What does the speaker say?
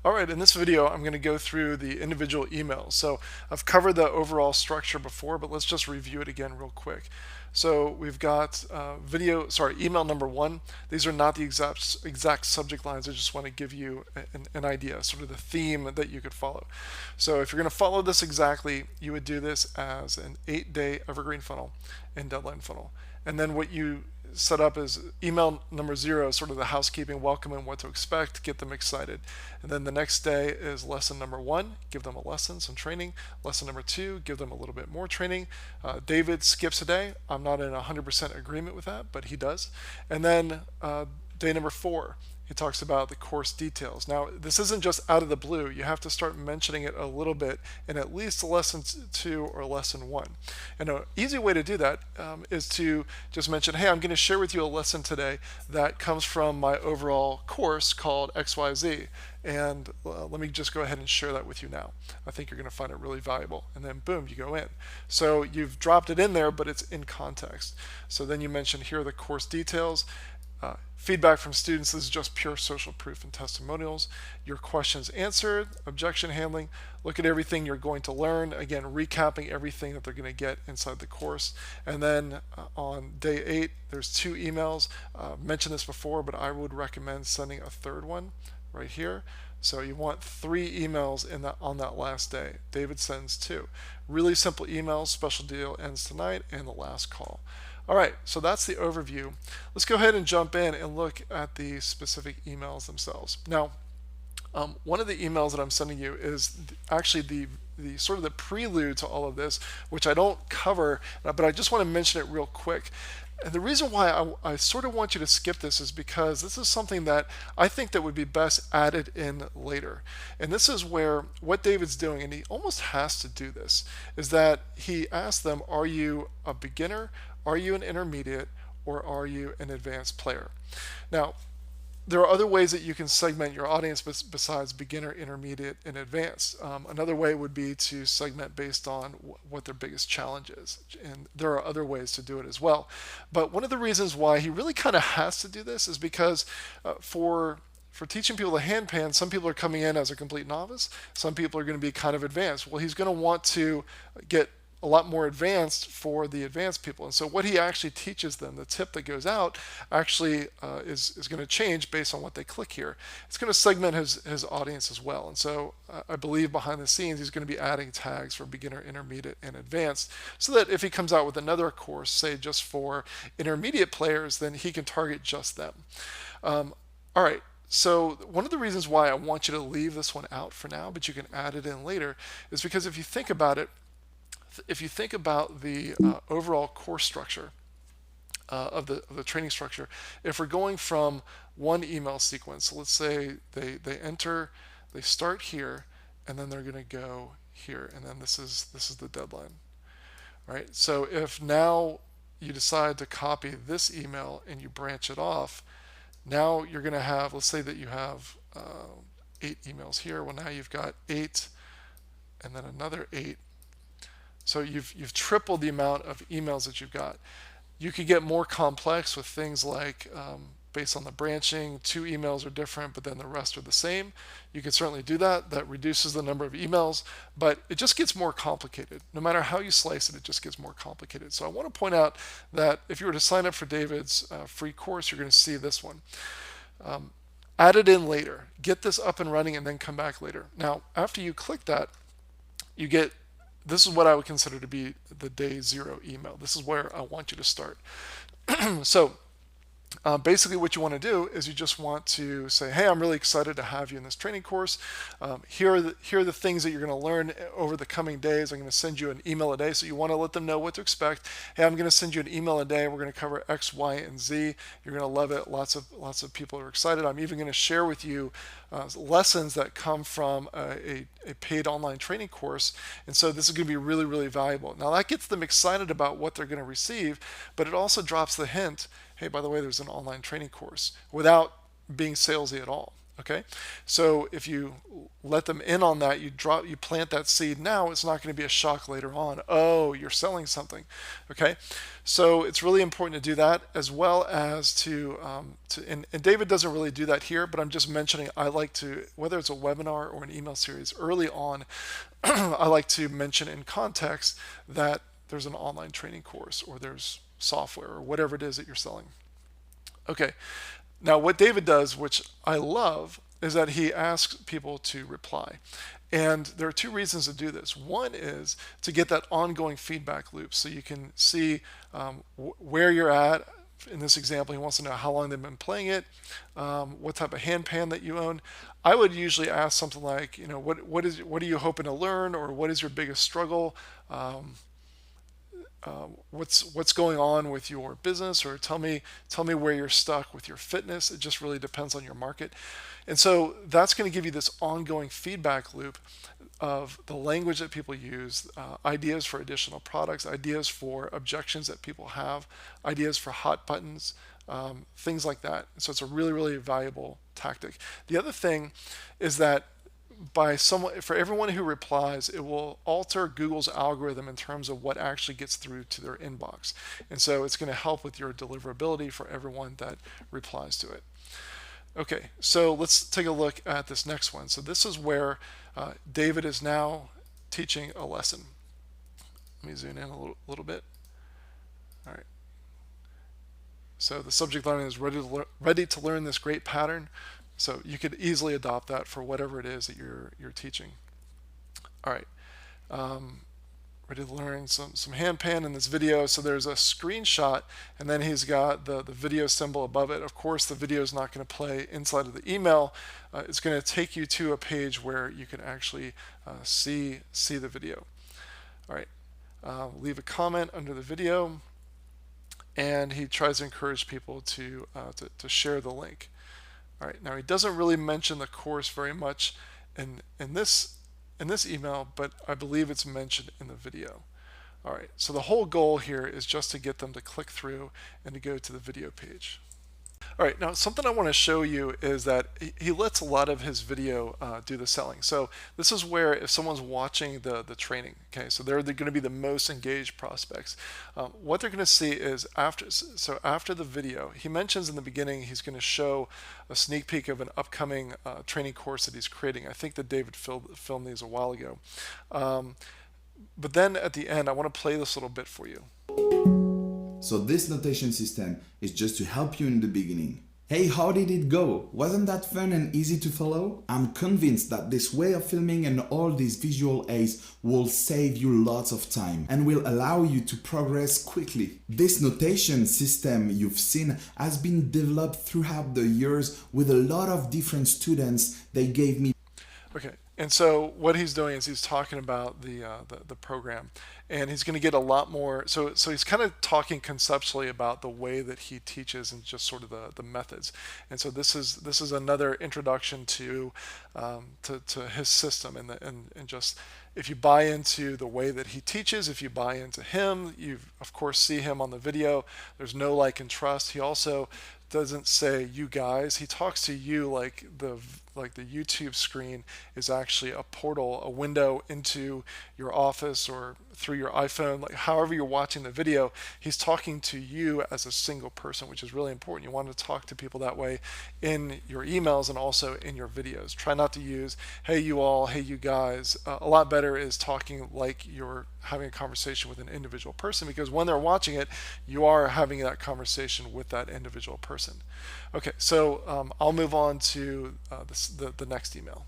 All right, in this video, I'm going to go through the individual emails. So I've covered the overall structure before, but let's just review it again real quick. So we've got email number one. These are not the exact subject lines. I just want to give you an idea, sort of the theme that you could follow. So if you're going to follow this exactly, you would do this as an 8-day evergreen funnel and deadline funnel. And then what you set up is email number 0, sort of the housekeeping, welcome and what to expect, get them excited. And then the next day is lesson number 1, give them a lesson, some training. Lesson number 2, give them a little bit more training. David skips a day. I'm not in 100% agreement with that, but he does. And then day number 4, he talks about the course details. Now, this isn't just out of the blue. You have to start mentioning it a little bit in at least lesson 2 or lesson 1. And an easy way to do that is to just mention, hey, I'm going to share with you a lesson today that comes from my overall course called XYZ. And let me just go ahead and share that with you now. I think you're going to find it really valuable. And then boom, you go in. So you've dropped it in there, but it's in context. So then you mention here are the course details. Feedback from students, this is just pure social proof and testimonials. Your questions answered, objection handling, look at everything you're going to learn. Again, recapping everything that they're going to get inside the course. And then on day 8, there's 2 emails. Mentioned this before, but I would recommend sending a third one right here. So you want 3 emails on that last day. David sends 2. Really simple emails, special deal ends tonight, and the last call. All right, so that's the overview. Let's go ahead and jump in and look at the specific emails themselves. Now, one of the emails that I'm sending you is actually the sort of the prelude to all of this, which I don't cover, but I just want to mention it real quick. And the reason why I sort of want you to skip this is because this is something that I think that would be best added in later. And this is where what David's doing, and he almost has to do this, is that he asks them, are you a beginner, are you an intermediate, or are you an advanced player? Now, there are other ways that you can segment your audience besides beginner, intermediate, and advanced. Another way would be to segment based on what their biggest challenge is. And there are other ways to do it as well. But one of the reasons why he really kind of has to do this is because for teaching people to hand pan, some people are coming in as a complete novice. Some people are going to be kind of advanced. Well, he's going to want to get a lot more advanced for the advanced people. And so what he actually teaches them, the tip that goes out, actually is going to change based on what they click here. It's going to segment his audience as well. And so I believe behind the scenes, he's going to be adding tags for beginner, intermediate, and advanced, so that if he comes out with another course, say just for intermediate players, then he can target just them. All right. So one of the reasons why I want you to leave this one out for now, but you can add it in later, is because if you think about it, if you think about the overall course structure of the training structure, if we're going from one email sequence, so let's say they start here, and then they're going to go here, and then this is the deadline, right? So if now you decide to copy this email and you branch it off, now you're going to have, let's say that you have 8 emails here. Well, now you've got 8, and then another 8. So you've tripled the amount of emails that you've got. You could get more complex with things like based on the branching, 2 emails are different, but then the rest are the same. You can certainly do that. That reduces the number of emails, but it just gets more complicated. No matter how you slice it, it just gets more complicated. So I want to point out that if you were to sign up for David's free course, you're going to see this one. Add it in later. Get this up and running and then come back later. Now, after you click that, you get this is what I would consider to be the day 0 email. This is where I want you to start. So basically what you want to do is you just want to say, hey, I'm really excited to have you in this training course. Here are the things that you're going to learn over the coming days. I'm going to send you an email a day. So you want to let them know what to expect. Hey, I'm going to send you an email a day. We're going to cover X, Y, and Z. You're going to love it. Lots of people are excited. I'm even going to share with you lessons that come from a paid online training course. And so this is going to be really, really valuable. Now that gets them excited about what they're going to receive, but it also drops the hint, hey, by the way, there's an online training course, without being salesy at all. Okay, so if you let them in on that, you plant that seed now, it's not going to be a shock later on. Oh, you're selling something. Okay, so it's really important to do that, as well as and David doesn't really do that here, but I'm just mentioning, I like to, whether it's a webinar or an email series early on, I like to mention in context that there's an online training course, or there's software, or whatever it is that you're selling. Okay, now what David does, which I love, is that he asks people to reply. And there are two reasons to do this. One is to get that ongoing feedback loop, so you can see where you're at. In this example, he wants to know how long they've been playing it, what type of hand pan that you own. I would usually ask something like, what are you hoping to learn, or what is your biggest struggle? What's going on with your business, or tell me where you're stuck with your fitness. It just really depends on your market. And so that's going to give you this ongoing feedback loop of the language that people use, ideas for additional products, ideas for objections that people have, ideas for hot buttons, things like that. So it's a really, really valuable tactic. The other thing is that for everyone who replies, it will alter Google's algorithm in terms of what actually gets through to their inbox. And so it's going to help with your deliverability for everyone that replies to it. Okay, so let's take a look at this next one. So this is where David is now teaching a lesson. Let me zoom in a little bit. All right. So the subject line is ready to learn this great pattern. So you could easily adopt that for whatever it is that you're teaching. All right. Ready to learn some hand pan in this video. So there's a screenshot, and then he's got the video symbol above it. Of course, the video is not going to play inside of the email. It's going to take you to a page where you can actually see the video. All right. Leave a comment under the video, and he tries to encourage people to share the link. All right. Now he doesn't really mention the course very much in this email, but I believe it's mentioned in the video. All right, so the whole goal here is just to get them to click through and to go to the video page. All right, now something I want to show you is that he lets a lot of his video do the selling. So this is where, if someone's watching the training, okay, so they're going to be the most engaged prospects. What they're going to see is after the video, he mentions in the beginning he's going to show a sneak peek of an upcoming training course that he's creating. I think that David filmed these a while ago. But then at the end, I want to play this little bit for you. So this notation system is just to help you in the beginning. Hey, how did it go? Wasn't that fun and easy to follow? I'm convinced that this way of filming and all these visual aids will save you lots of time and will allow you to progress quickly. This notation system you've seen has been developed throughout the years with a lot of different students. They gave me. Okay, and so what he's doing is he's talking about the program, and he's going to get a lot more. So he's kind of talking conceptually about the way that he teaches and just sort of the methods. And so this is another introduction to his system, and just, if you buy into the way that he teaches, if you buy into him, you of course see him on the video. There's no like and trust. He also doesn't say you guys. He talks to you like the YouTube screen is actually a portal, a window into your office or through your iPhone, like however you're watching the video. He's talking to you as a single person, which is really important. You want to talk to people that way in your emails and also in your videos. Try not to use hey you all, hey you guys. A lot better is talking like you're having a conversation with an individual person, because when they're watching it, you are having that conversation with that individual person. Okay, so I'll move on to the next email.